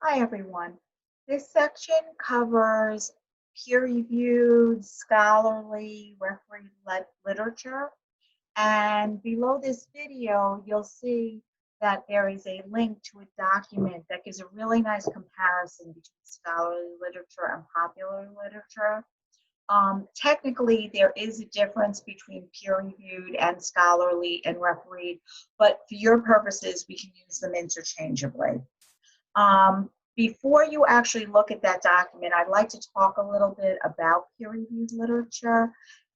Hi, everyone. This section covers peer-reviewed, scholarly, referee-led literature. And below this video, you'll see that there is a link to a document that gives a really nice comparison between scholarly literature and popular literature. Technically, there is a difference between peer-reviewed and scholarly and refereed, but for your purposes, we can use them interchangeably. Before you actually look at that document, I'd like to talk a little bit about peer-reviewed literature.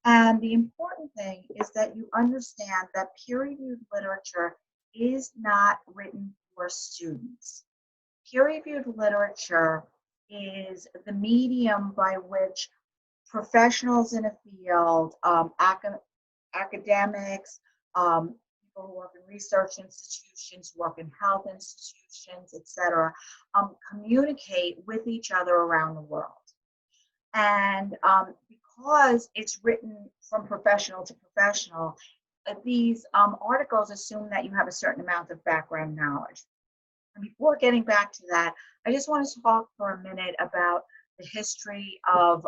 And the important thing is that you understand that peer-reviewed literature is not written for students. Peer-reviewed literature is the medium by which professionals in a field, academics, people who work in research institutions, work in health institutions, etc., communicate with each other around the world. And because it's written from professional to professional, these articles assume that you have a certain amount of background knowledge. And before getting back to that, I just want to talk for a minute about the history of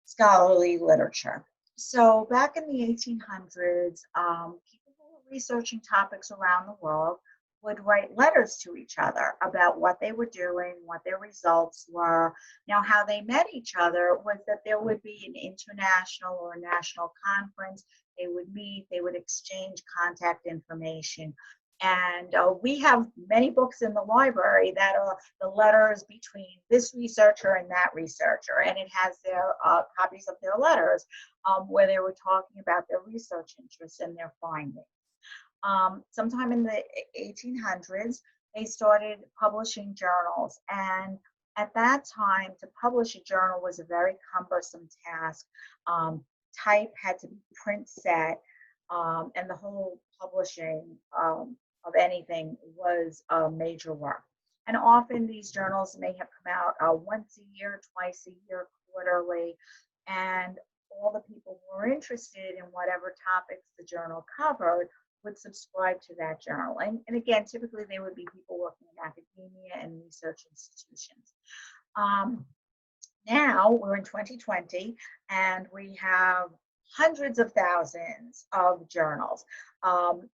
scholarly literature. So back in the 1800s, people who were researching topics around the world would write letters to each other about what they were doing, what their results were. Now, how they met each other was that there would be an international or a national conference. They would meet, they would exchange contact information. And we have many books in the library that are the letters between this researcher and that researcher, and it has their copies of their letters where they were talking about their research interests and their findings. Sometime in the 1800s, they started publishing journals, and at that time, to publish a journal was a very cumbersome task. Type had to be print set, and the whole publishing of anything was major work. And often these journals may have come out once a year, twice a year, quarterly, and all the people who were interested in whatever topics the journal covered would subscribe to that journal. And again, typically they would be people working in academia and research institutions. Um, Now we're in 2020 and we have hundreds of thousands of journals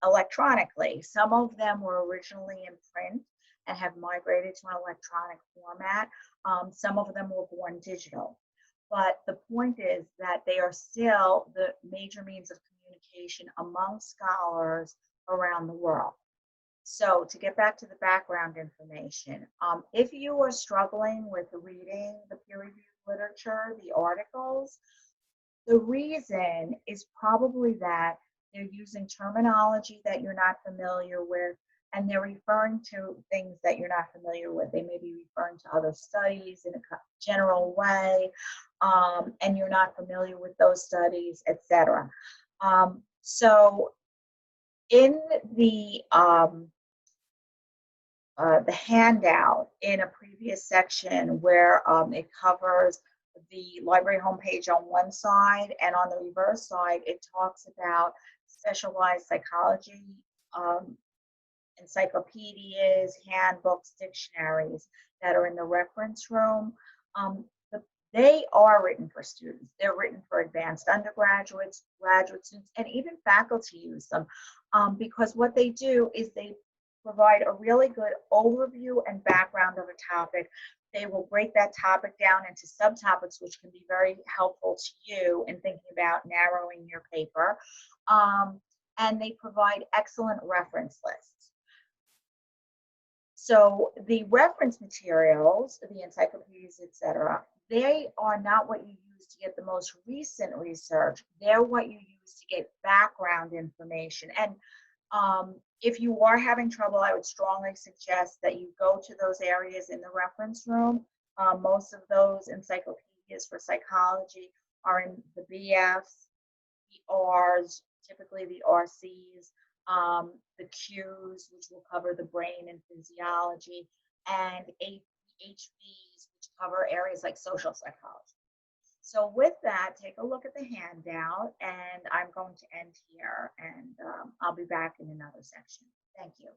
electronically. Some of them were originally in print and have migrated to an electronic format. Some of them were born digital. But the point is that they are still the major means of communication among scholars around the world. So to get back to the background information, if you are struggling with reading the peer-reviewed literature, the articles, the reason is probably that they're using terminology that you're not familiar with, and they're referring to things that you're not familiar with. They may be referring to other studies in a general way, and you're not familiar with those studies, etc. So in the handout in a previous section where it covers the library homepage on one side, and on the reverse side, it talks about specialized psychology encyclopedias, handbooks, dictionaries that are in the reference room. They are written for students. They're written for advanced undergraduates, graduate students, and even faculty use them because what they do is they provide a really good overview and background of a topic. They will break that topic down into subtopics, which can be very helpful to you in thinking about narrowing your paper. And they provide excellent reference lists. So the reference materials, the encyclopedias, etc., they are not what you use to get the most recent research. They're what you use to get background information. And if you are having trouble, I would strongly suggest that you go to those areas in the reference room. Most of those encyclopedias for psychology are in the BFs, the Rs, typically the RCs, the Qs, which will cover the brain and physiology, and HVs, which cover areas like social psychology. So with that, take a look at the handout, and I'm going to end here, and I'll be back in another section. Thank you.